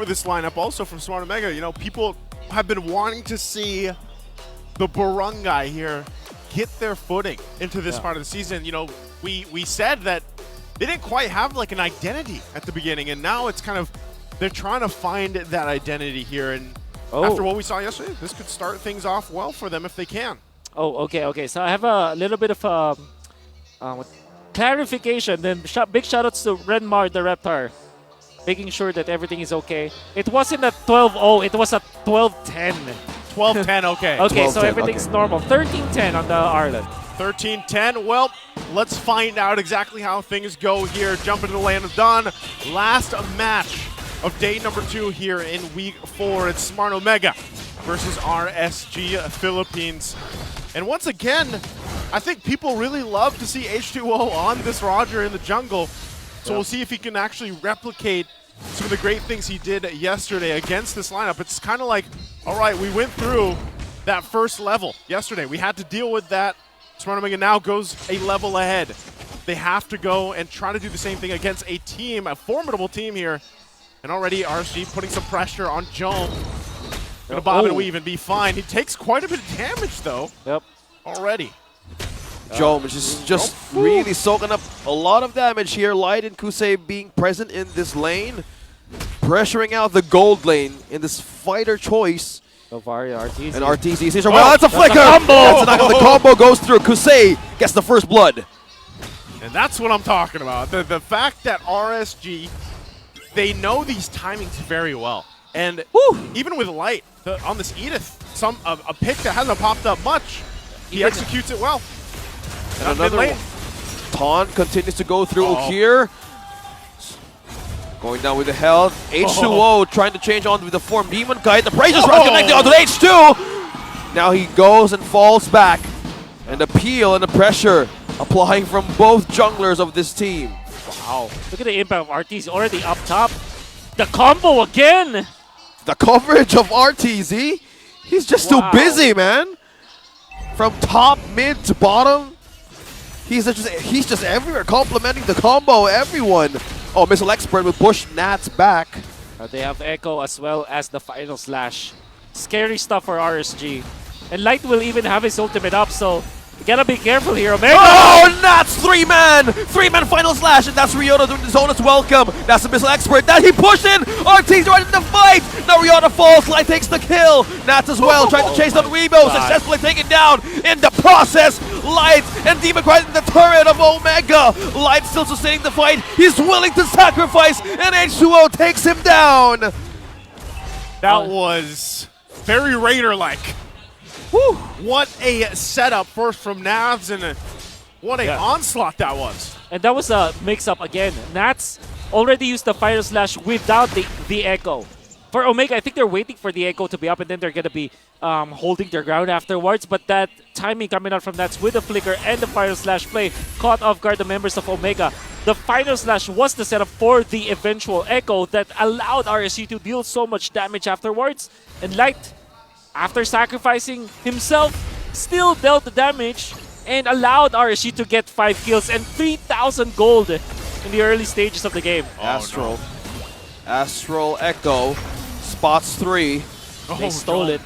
for this lineup also from Smart Omega. You know, people have been wanting to see the Barangay here get their footing into this part of the season. You know, we said that they didn't quite have like an identity at the beginning, and now it's kind of, they're trying to find that identity here. And after what we saw yesterday, this could start things off well for them if they can. Oh, okay. So I have a little bit of clarification. Then big shoutouts to Renmar the Reptar, making sure that everything is okay. It wasn't a 12-0, it was a 12-10. 12-10, okay. Okay, so everything's normal. 13-10 on the Ireland. 13-10. Well, let's find out exactly how things go here. Jump into the land of Dawn. Last match of day number 2 here in week 4. It's Smart Omega versus RSG Philippines. And once again, I think people really love to see H2O on this Roger in the jungle. So we'll see if he can actually replicate some of the great things he did yesterday against this lineup. It's kind of like, all right, we went through that first level yesterday. We had to deal with that. Smart Omega now goes a level ahead. They have to go and try to do the same thing against a team, a formidable team here. And already RSG putting some pressure on Jome. Gonna bob and weave and be fine. He takes quite a bit of damage though. Already. Jome is just really soaking up a lot of damage here. Light and Kusei being present in this lane, pressuring out the gold lane in this fighter choice. Novaria, RTZ. And RTZ sees her. Well, that's a flicker! That's a knock. The combo goes through. Kusei gets the first blood. And that's what I'm talking about. The fact that RSG, they know these timings very well. And even with Light, on this Edith, a pick that hasn't popped up much, he executes it well. And another one. Taunt continues to go through here. Going down with the health. H2O trying to change on with the form. Demon Kite. The Praise is connecting onto H2. Now he goes and falls back. And the peel and the pressure applying from both junglers of this team. Wow. Look at the impact of RTZ already up top. The combo again. The coverage of RTZ. He's just too busy, man. From top, mid to bottom. He's just everywhere, complimenting the combo, everyone. Oh, Missile Expert will push Nats back. They have Echo as well as the Final Slash. Scary stuff for RSG. And Light will even have his ultimate up, so you gotta be careful here, Omega. Oh, Nats, 3-man! 3-man Final Slash, and that's Ryota doing the Zonus welcome. That's the Missile Expert that he pushed in. RT's right in the fight. Now Ryota falls, Light takes the kill. Nats as well, trying to chase down Weibo, successfully taken down. In the process, Light and Demon Knight in the turret of Omega. Light still sustaining the fight. He's willing to sacrifice, and H2O takes him down. That was very Raider-like. What a setup first from Navs, and what a onslaught that was. And that was a mix-up again. Nats already used the Fire Slash without the Echo. For Omega, I think they're waiting for the Echo to be up, and then they're going to be holding their ground afterwards. But that timing coming out from Nats with the Flicker and the Fire Slash play caught off guard the members of Omega. The Fire Slash was the setup for the eventual Echo that allowed RSG to deal so much damage afterwards. And Light, after sacrificing himself, still dealt the damage and allowed RSG to get 5 kills and 3,000 gold in the early stages of the game. Astral Echo spots 3. They stole it.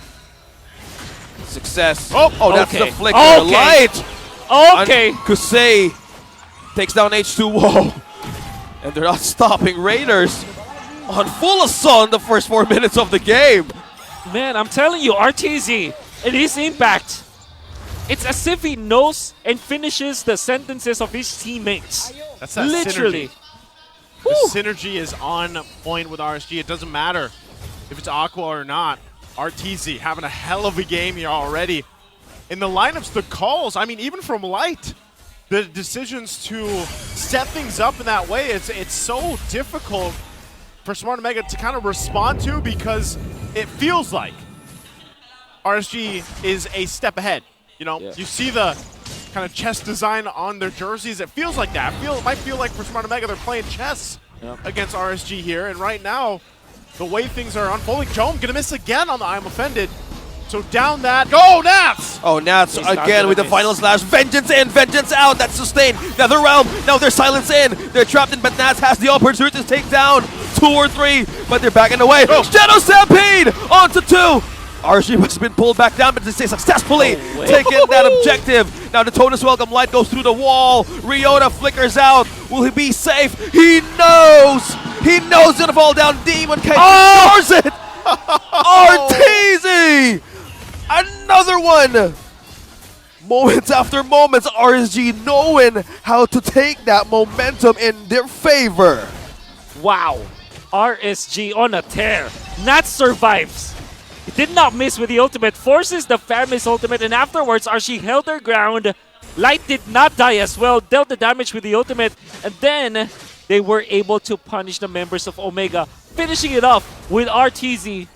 Success. That's the flicker. Light. Kusei takes down H2O. And they're not stopping Raiders on full assault in the first 4 minutes of the game. Man, I'm telling you, RTZ and his impact, it's as if he knows and finishes the sentences of his teammates. That's that literally. Synergy. The synergy is on point with RSG. It doesn't matter if it's Aqua or not. RTZ having a hell of a game here already. In the lineups, the calls, I mean, even from Light, the decisions to set things up in that way, it's so difficult for Smart Omega to kind of respond to, because it feels like RSG is a step ahead. You know, you see the kind of chess design on their jerseys. It feels like that. It might feel like for Smart Omega they're playing chess against RSG here. And right now, the way things are unfolding, Jome gonna miss again on the I'm Offended. So down that. Go, Nats! Oh, Nats again with the Final Slash. Vengeance in, vengeance out. That's sustained. Nether Realm. Now they're silence in. They're trapped in, but Nats has the opportunity to take down 2 or 3, but they're backing away. Shadow Stampede onto 2. RSG has been pulled back down, but they successfully taking that objective. Now the Tonus Welcome Light goes through the wall. Ryota flickers out. Will he be safe? He knows! He knows he's gonna fall down. Demon Kite ignores it! RTZ! Another one! Moments after moments, RSG knowing how to take that momentum in their favor. Wow. RSG on a tear. Nats survives. He did not miss with the ultimate, forces the Famous ultimate, and afterwards RSG held their ground. Light did not die as well, dealt the damage with the ultimate, and then they were able to punish the members of Omega, finishing it off with RTZ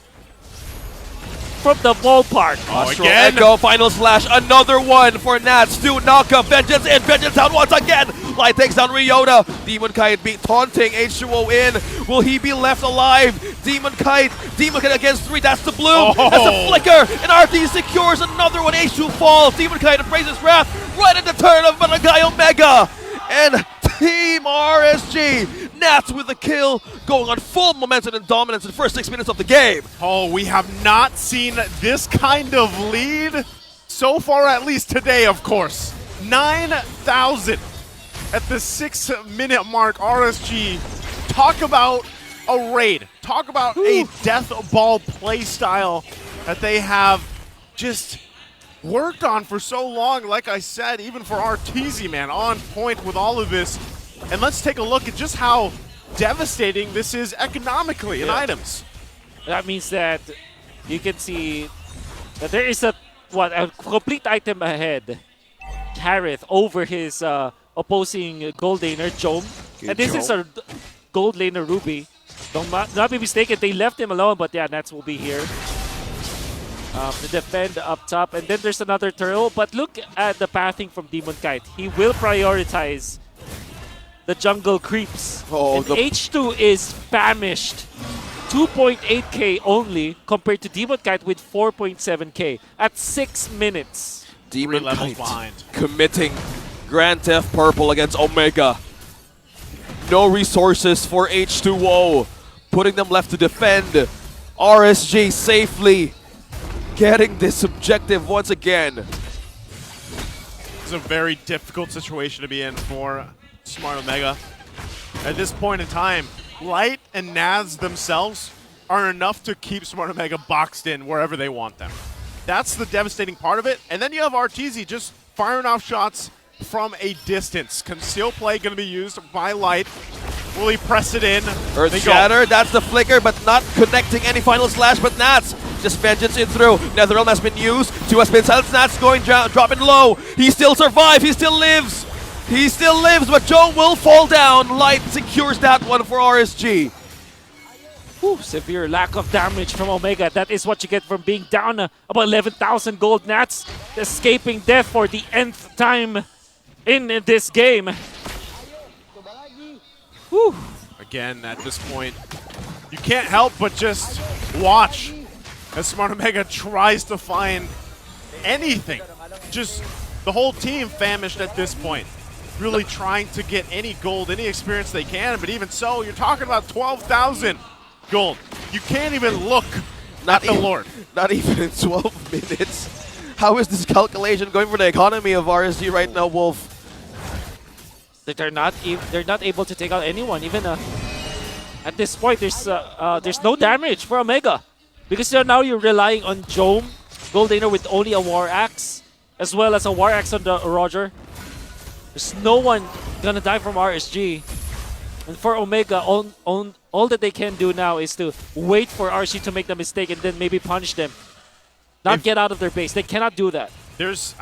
from the ballpark. Again. Echo, final slash, another one for Nats. 2 knockup, Vengeance in, Vengeance out once again. Light takes down Ryota. Demon Kite beat taunting H2O in. Will he be left alive? Demon Kite against 3, that's the bloom. That's a flicker, and RT secures another one. H2 falls, Demon Kite embraces wrath right at the turn of Barangay Omega. And Team RSG, Nats with the kill, going on full momentum and dominance in the first 6 minutes of the game. Oh, we have not seen this kind of lead so far, at least today, of course. 9,000 at the 6-minute mark. RSG, talk about a raid. Talk about a death ball play style that they have just worked on for so long. Like I said, even for RTZ, man, on point with all of this. And let's take a look at just how devastating this is economically in items. That means that you can see that there is a complete item ahead. Kareth over his opposing gold laner, Jom. And this is a gold laner, Ruby. Don't not be mistaken, they left him alone, but yeah, Nats will be here. To defend up top. And then there's another turtle, but look at the pathing from Demon Kite. He will prioritize the jungle creeps. And H2 is famished. 2.8k only compared to Demon Kite with 4.7k at 6 minutes. Demon levels Kite behind. committing Grand Theft Purple against Omega. No resources for H2O, putting them left to defend. RSG safely getting this objective once again. It's a very difficult situation to be in for Smart Omega. At this point in time, Light and Naz themselves are enough to keep Smart Omega boxed in wherever they want them. That's the devastating part of it. And then you have RTZ just firing off shots from a distance. Conceal play going to be used by Light. Will he press it in? Earth Shatter, that's the flicker, but not connecting any final slash, but Nats just Vengeance in through. Netherrealm has been used. 2 has been silenced. Nats going dropping low. He still survives. He still lives. He still lives, but Joe will fall down. Light secures that one for RSG. Whew, severe lack of damage from Omega. That is what you get from being down about 11,000 gold. Nats escaping death for the nth time in this game. Whew. Again, at this point, you can't help but just watch as Smart Omega tries to find anything. Just the whole team famished at this point. Really trying to get any gold, any experience they can, but even so, you're talking about 12,000 gold. You can't even look at the Lord. Not even in 12 minutes. How is this calculation going for the economy of RSG right now, Wolf? They're not able to take out anyone. Even at this point, there's no damage for Omega because now you're relying on Jome, Gold Laner with only a War Axe, as well as a War Axe on the Roger. There's no one gonna die from RSG, and for Omega, all that they can do now is to wait for RSG to make the mistake and then maybe punish them, not get out of their base. They cannot do that. There's,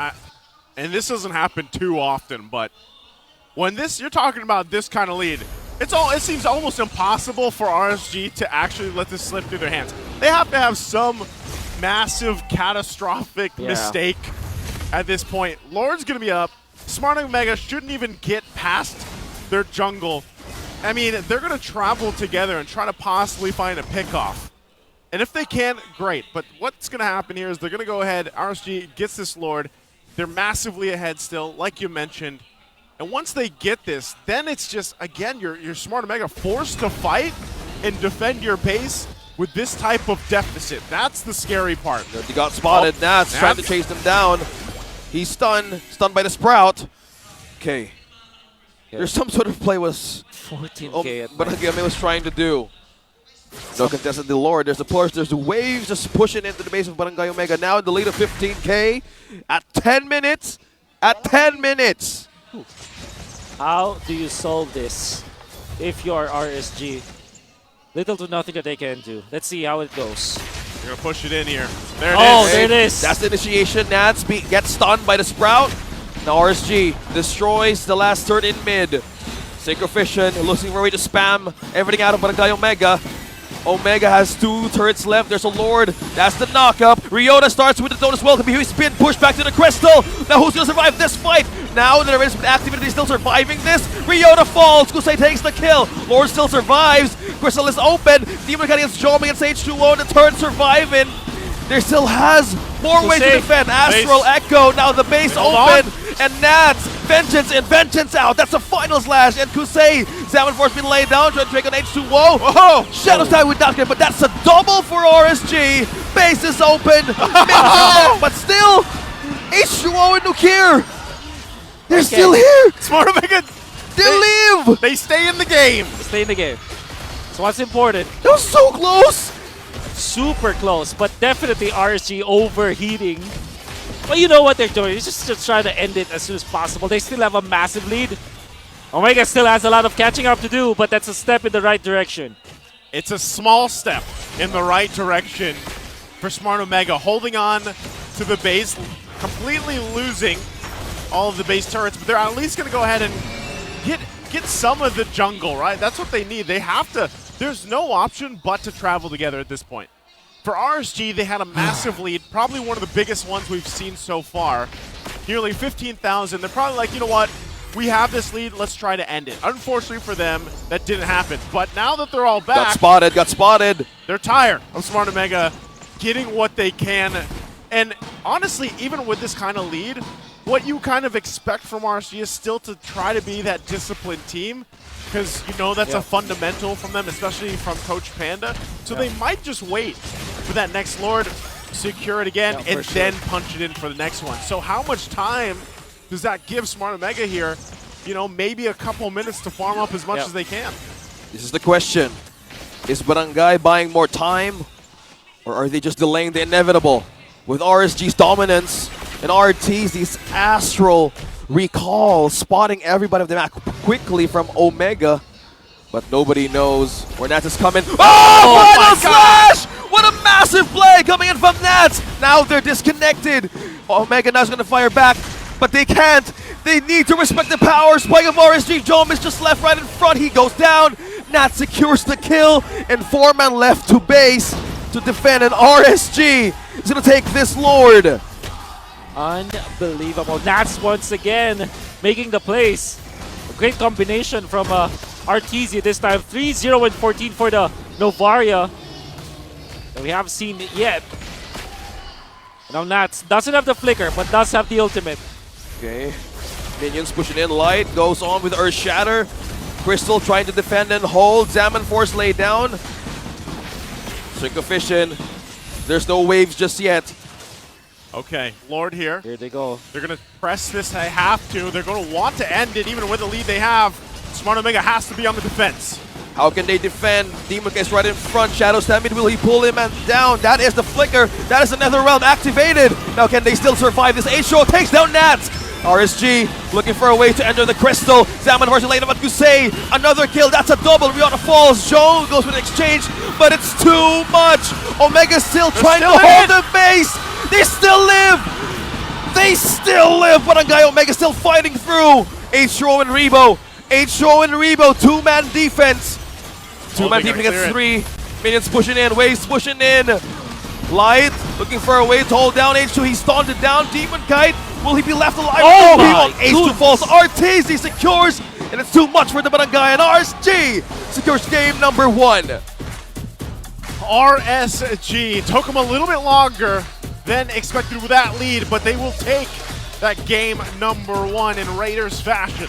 and this doesn't happen too often, but when you're talking about this kind of lead, it seems almost impossible for RSG to actually let this slip through their hands. They have to have some massive, catastrophic mistake at this point. Lord's going to be up. Smart Omega shouldn't even get past their jungle. I mean, they're going to travel together and try to possibly find a pickoff. And if they can, great. But what's going to happen here is they're going to go ahead. RSG gets this Lord. They're massively ahead still, like you mentioned. And once they get this, then it's just, again, you're Smart Omega forced to fight. and defend your base with this type of deficit. That's the scary part. He got spotted. Oh, Nats trying to chase them down. He's stunned by the Sprout. Okay. Yeah. There's some sort of play was 14K but again, was trying to do. No contested the Lord. There's the push. There's the waves just pushing into the base of Barangay Omega. Now in the lead of 15K at 10 minutes. At 10 minutes. How do you solve this if you are RSG? Little to nothing that they can do. Let's see how it goes. You're going to push it in here. There it Oh, is. there it is. That's the initiation. Nats gets stunned by the Sprout. Now RSG destroys the last turret in mid. Synchrovision looking for a way to spam everything out of Barangay Omega. Omega has 2 turrets left. There's a Lord. That's the knockup. Ryota starts with the Donus Welcome. He's been pushed back to the Crystal. Now who's going to survive this fight? Now that there is activity still surviving this. Ryota falls. Kusei takes the kill. Lord still survives. Crystal is open. Demon Cat against Jom against H2O. The turret surviving. There still has more ways to defend. Astral Echo. Now the base open. And Nats. Vengeance and Vengeance out. That's a final slash. And Kusei. Salmon Force being laid down. Trying to take on H2O. Whoa. Shadow Side with Doctor. But that's a double for RSG. Base is open. But still. H2O and Nukir. They're still here. Smart Omega. They live. They stay in the game. Stay in the game. So what's important? That was so close. Super close, but definitely RSG overheating. But you know what they're doing. It's just trying to end it as soon as possible. They still have a massive lead. Omega still has a lot of catching up to do, but that's a step in the right direction. It's a small step in the right direction for Smart Omega, holding on to the base, completely losing all of the base turrets, but they're at least going to go ahead and get some of the jungle, right? That's what they need. They have to. There's no option but to travel together at this point. For RSG, they had a massive lead, probably one of the biggest ones we've seen so far. Nearly 15,000. They're probably like, you know what? We have this lead. Let's try to end it. Unfortunately for them, that didn't happen. But now that they're all back, Got spotted. they're tired of Smart Omega getting what they can. And honestly, even with this kind of lead, what you kind of expect from RSG is still to try to be that disciplined team, because you know that's a fundamental from them, especially from Coach Panda. So they might just wait for that next Lord, secure it again, and then punch it in for the next one. So how much time does that give Smart Omega here? You know, maybe a couple minutes to farm up as much as they can. This is the question. Is Barangay buying more time, or are they just delaying the inevitable? With RSG's dominance and RT's these astral recall, spotting everybody of the map quickly from Omega, but nobody knows where Nats is coming. Oh, final slash! What a massive play coming in from Nats! Now they're disconnected. Omega now is going to fire back, but they can't. They need to respect the power. Spike of RSG. Jom is just left right in front. He goes down. Nats secures the kill, and 4-man left to base to defend, and RSG is going to take this Lord. Unbelievable. Nats once again making the plays. A great combination from Artesia this time. 3-0 and 14 for the Novaria that we haven't seen it yet. Now Nats doesn't have the flicker, but does have the ultimate. Okay. Minions pushing in. Light goes on with Earth Shatter. Crystal trying to defend and hold. Zaman Force laid down. Synchrovision. There's no waves just yet. Okay, Lord here. Here they go. They're going to press this. They have to. They're going to want to end it even with the lead they have. Smart Omega has to be on the defense. How can they defend? Demon is right in front. Shadow Stampede, will he pull him down? That is the flicker. That is another realm activated. Now can they still survive this? H-Show takes down Nats. RSG looking for a way to enter the Crystal. Zaman versus Lane of Kusei. Another kill. That's a double. Rihanna falls. Joe goes with an exchange, but it's too much. Omega still trying to hold the base. They still live. They still live. Barangay Omega still fighting through. H-Show and Rebo. H-Show and Rebo. Two-man defense. Two-man defense against 3. Minions pushing in. Waves pushing in. Light looking for a way to hold down H2. He's taunted down. Demon Kite. Will he be left alive? Oh no, my H2 falls. Arteezy secures, and it's too much for the Barangay, and RSG secures game number 1. RSG took them a little bit longer than expected with that lead, but they will take that game number 1 in Raiders fashion.